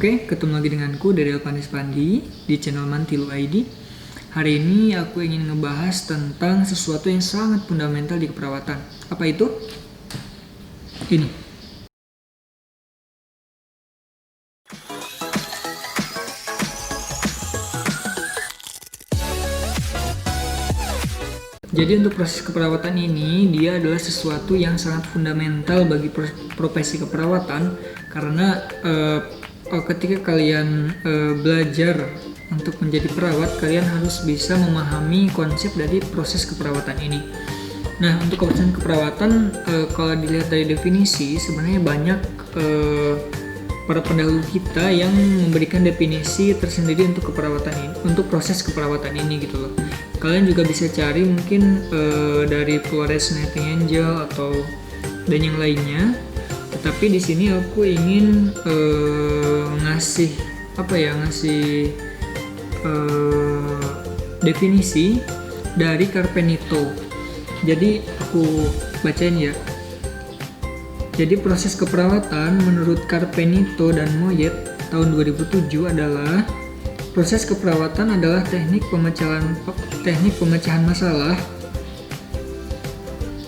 Oke, ketemu lagi denganku dari Alpanis Pandi di channel Mantilu ID. Hari ini aku ingin ngebahas tentang sesuatu yang sangat fundamental di keperawatan. Apa itu? Ini. Jadi untuk proses keperawatan ini, dia adalah sesuatu yang sangat fundamental bagi profesi keperawatan karena ketika kalian belajar untuk menjadi perawat, kalian harus bisa memahami konsep dari proses keperawatan ini. Nah, untuk proses keperawatan, kalau dilihat dari definisi, sebenarnya banyak para pendahulu kita yang memberikan definisi tersendiri untuk keperawatan ini, untuk proses keperawatan ini gitu loh. Kalian juga bisa cari mungkin dari Flores Nightingale atau dan yang lainnya. Tetapi di sini aku ingin ngasih definisi dari Carpenito. Jadi aku bacain ya. Jadi proses keperawatan menurut Carpenito dan Moyet tahun 2007 adalah proses keperawatan adalah teknik pemecahan masalah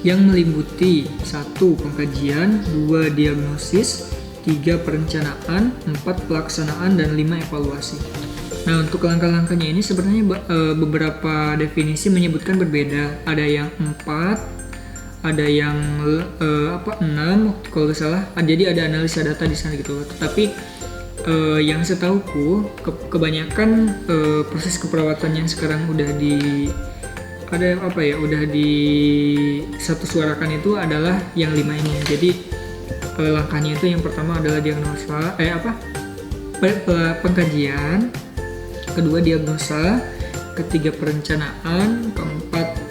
yang meliputi 1. Pengkajian, 2. Diagnosis, 3. Perencanaan, 4. Pelaksanaan, dan 5. Evaluasi. Nah, untuk langkah-langkahnya ini sebenarnya beberapa definisi menyebutkan berbeda. Ada yang 4, ada yang 6 kalau nggak salah. Jadi ada analisa data di sana gitu. Tetapi yang setauku kebanyakan proses keperawatan yang sekarang udah di satu suarakan itu adalah yang 5 ini. Jadi langkahnya itu yang pertama adalah diagnosa, pengkajian, kedua diagnosa, ketiga perencanaan, keempat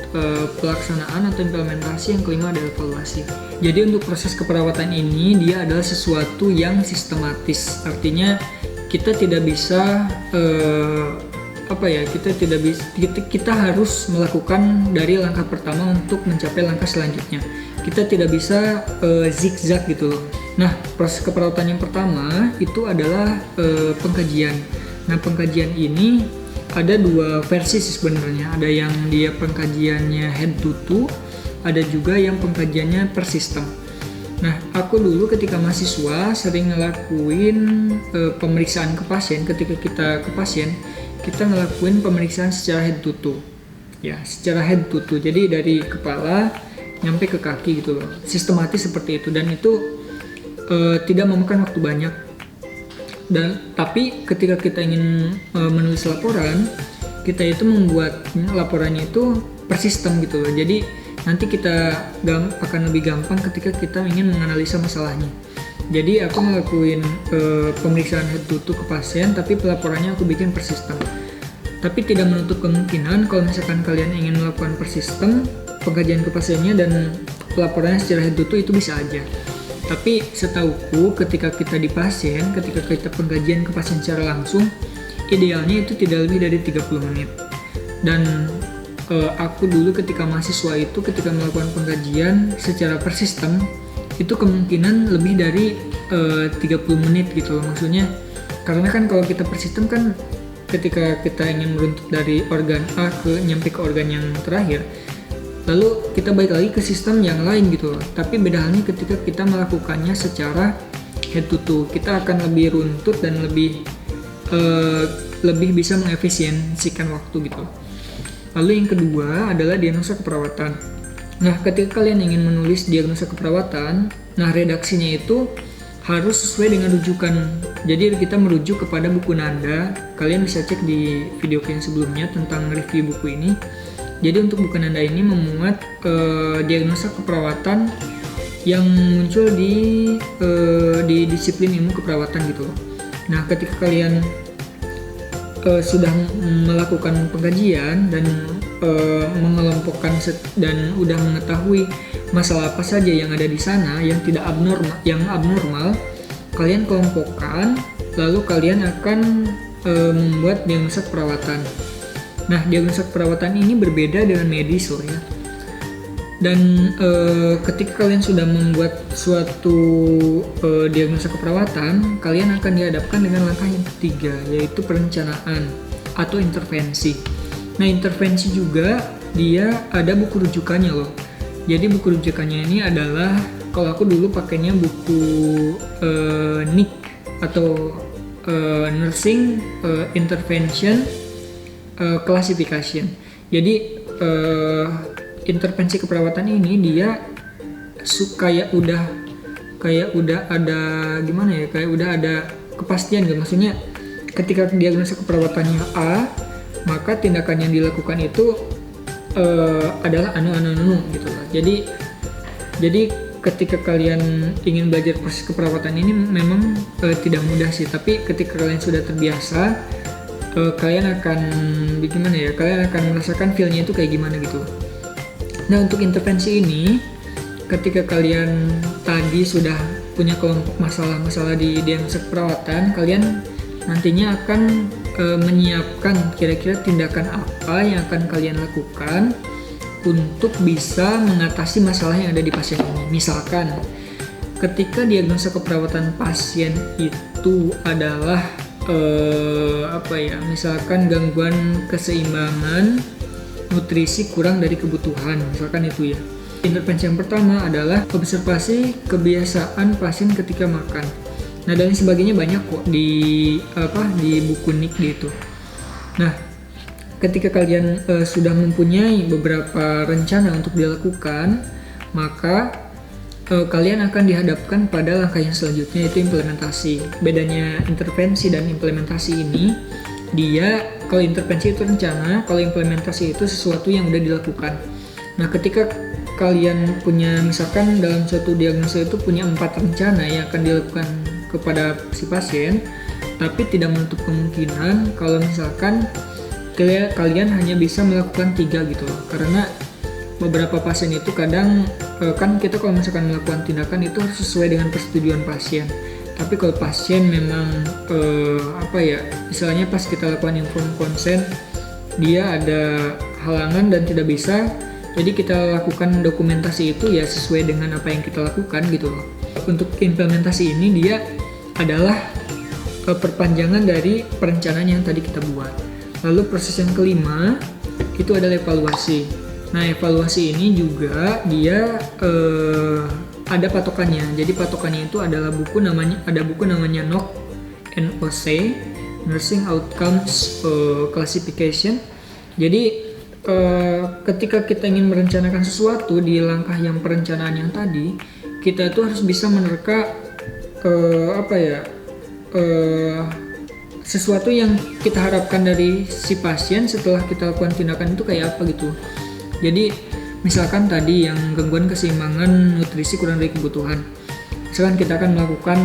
pelaksanaan atau implementasi, yang kelima adalah evaluasi. Jadi untuk proses keperawatan ini dia adalah sesuatu yang sistematis. Artinya kita tidak bisa kita harus melakukan dari langkah pertama untuk mencapai langkah selanjutnya. Kita tidak bisa zigzag gitu loh. Nah, proses keperawatan yang pertama itu adalah pengkajian. Nah, pengkajian ini ada 2 versi sih sebenarnya. Ada yang dia pengkajiannya head to toe, ada juga yang pengkajiannya per sistem. Nah, aku dulu ketika mahasiswa sering ngelakuin pemeriksaan ke pasien. Ketika kita ke pasien, kita ngelakuin pemeriksaan secara head to toe. Ya, secara head to toe. Jadi dari kepala nyampe ke kaki gitu loh. Sistematis seperti itu, dan itu tidak memakan waktu banyak. Tapi ketika kita ingin menulis laporan, kita itu membuat laporannya itu per sistem gitu loh. Jadi nanti kita akan lebih gampang ketika kita ingin menganalisa masalahnya. Jadi aku ngelakuin pemeriksaan head to toe ke pasien, tapi pelaporannya aku bikin per sistem. Tapi tidak menutup kemungkinan kalau misalkan kalian ingin melakukan per sistem, pengkajian ke pasiennya dan pelaporannya secara head to toe itu bisa aja. Tapi setauku ketika kita di pasien, ketika kita pengkajian ke pasien secara langsung, idealnya itu tidak lebih dari 30 menit. Dan aku dulu ketika mahasiswa itu, ketika melakukan pengkajian secara per sistem, itu kemungkinan lebih dari 30 menit gitu loh. Maksudnya, karena kan kalau kita per sistem kan ketika kita ingin meruntut dari organ A nyampe ke organ yang terakhir, lalu kita balik lagi ke sistem yang lain gitu loh. Tapi beda halnya ketika kita melakukannya secara head to toe, kita akan lebih runtut dan lebih bisa mengefisiensikan waktu gitu. Lalu yang kedua adalah diagnosa keperawatan. Nah, ketika kalian ingin menulis diagnosa keperawatan, nah redaksinya itu harus sesuai dengan rujukan. Jadi kita merujuk kepada buku Nanda. Kalian bisa cek di video yang sebelumnya tentang review buku ini. Jadi untuk buku Nanda ini memuat diagnosa keperawatan yang muncul di disiplin ilmu keperawatan gitu loh. Nah, ketika kalian sudah melakukan pengkajian dan mengelompokkan dan udah mengetahui masalah apa saja yang ada di sana yang tidak abnormal, kalian kelompokkan, lalu kalian akan membuat diagnosa keperawatan. Nah, diagnosa keperawatan ini berbeda dengan medis loh ya. Dan ketika kalian sudah membuat suatu diagnosa keperawatan, kalian akan dihadapkan dengan langkah yang ketiga, yaitu perencanaan atau intervensi. Nah, intervensi juga dia ada buku rujukannya loh. Jadi buku rujukannya ini adalah, kalau aku dulu pakainya buku NIC atau Nursing Intervention Classification. Jadi intervensi keperawatan ini dia kayak udah ada gimana ya, kayak udah ada kepastian gitu. Maksudnya ketika diagnosa keperawatannya A, maka tindakan yang dilakukan itu adalah anu gitu lah. Jadi ketika kalian ingin belajar proses keperawatan ini memang tidak mudah sih, tapi ketika kalian sudah terbiasa, kalian akan gimana ya, kalian akan merasakan feel-nya itu kayak gimana gitu. Nah, untuk intervensi ini, ketika kalian tadi sudah punya kelompok masalah-masalah di diagnosa keperawatan, kalian nantinya akan menyiapkan kira-kira tindakan apa yang akan kalian lakukan untuk bisa mengatasi masalah yang ada di pasien ini. Misalkan, ketika diagnosa keperawatan pasien itu adalah misalkan gangguan keseimbangan nutrisi kurang dari kebutuhan, misalkan itu ya. Intervensi yang pertama adalah observasi kebiasaan pasien ketika makan. Nah, dan sebagainya banyak kok di buku NIC itu. Nah, ketika kalian sudah mempunyai beberapa rencana untuk dilakukan, maka kalian akan dihadapkan pada langkah yang selanjutnya, yaitu implementasi. Bedanya intervensi dan implementasi ini, dia kalau intervensi itu rencana, kalau implementasi itu sesuatu yang udah dilakukan. Nah, ketika kalian punya, misalkan dalam suatu diagnosa itu punya 4 rencana yang akan dilakukan kepada si pasien, tapi tidak menutup kemungkinan kalau misalkan kalian hanya bisa melakukan 3 gitu loh. Karena beberapa pasien itu kadang kan kita kalau misalkan melakukan tindakan itu harus sesuai dengan persetujuan pasien. Tapi kalau pasien memang misalnya pas kita lakukan informed consent dia ada halangan dan tidak bisa, jadi kita lakukan dokumentasi itu ya sesuai dengan apa yang kita lakukan gitu loh. Untuk implementasi ini dia adalah perpanjangan dari perencanaan yang tadi kita buat. Lalu proses yang kelima itu adalah evaluasi. Nah, evaluasi ini juga dia ada patokannya. Jadi patokannya itu adalah buku namanya NOC, Nursing Outcomes Classification. Jadi ketika kita ingin merencanakan sesuatu di langkah yang perencanaan yang tadi, kita itu harus bisa menerka sesuatu yang kita harapkan dari si pasien setelah kita lakukan tindakan itu kayak apa gitu. Jadi misalkan tadi yang gangguan keseimbangan nutrisi kurang dari kebutuhan, misalkan kita akan melakukan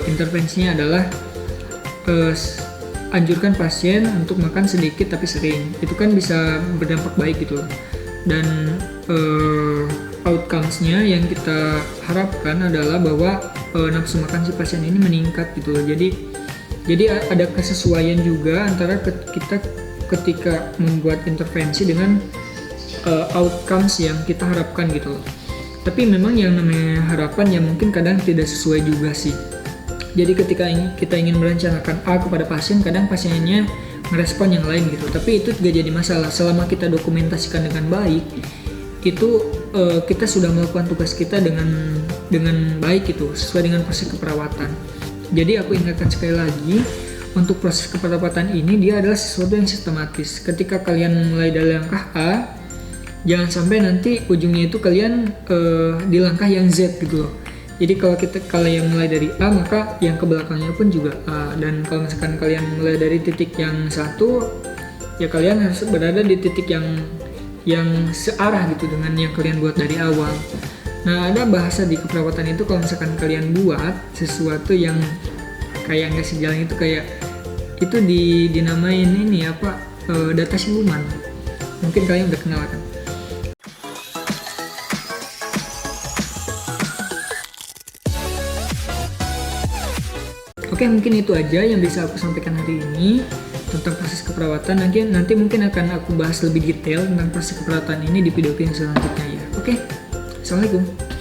intervensinya adalah anjurkan pasien untuk makan sedikit tapi sering. Itu kan bisa berdampak baik gitu. Dan outcomes-nya yang kita harapkan adalah bahwa nafsu makan si pasien ini meningkat gitu. Jadi ada kesesuaian juga antara kita ketika membuat intervensi dengan outcomes yang kita harapkan gitu. Tapi memang yang namanya harapan ya mungkin kadang tidak sesuai juga sih. Jadi ketika kita ingin merencanakan A kepada pasien, kadang pasiennya merespon yang lain gitu. Tapi itu tidak jadi masalah selama kita dokumentasikan dengan baik. Itu kita sudah melakukan tugas kita dengan baik gitu, sesuai dengan proses keperawatan. Jadi aku ingatkan sekali lagi, untuk proses keperawatan ini dia adalah sesuatu yang sistematis. Ketika kalian mulai dari langkah A, jangan sampai nanti ujungnya itu kalian di langkah yang Z gitu loh. Jadi kalau yang mulai dari A, maka yang ke belakangnya pun juga A. Dan kalau misalkan kalian mulai dari titik yang satu, ya kalian harus berada di titik yang searah gitu dengan yang kalian buat dari awal. Nah, ada bahasa di keperawatan itu kalau misalkan kalian buat sesuatu yang kayak nggak sejalan itu, kayak itu dinamain ini data siluman. Mungkin kalian udah kenal kan. Oke, mungkin itu aja yang bisa aku sampaikan hari ini tentang proses keperawatan. Nanti mungkin akan aku bahas lebih detail tentang proses keperawatan ini di video yang selanjutnya ya. Oke, Assalamualaikum.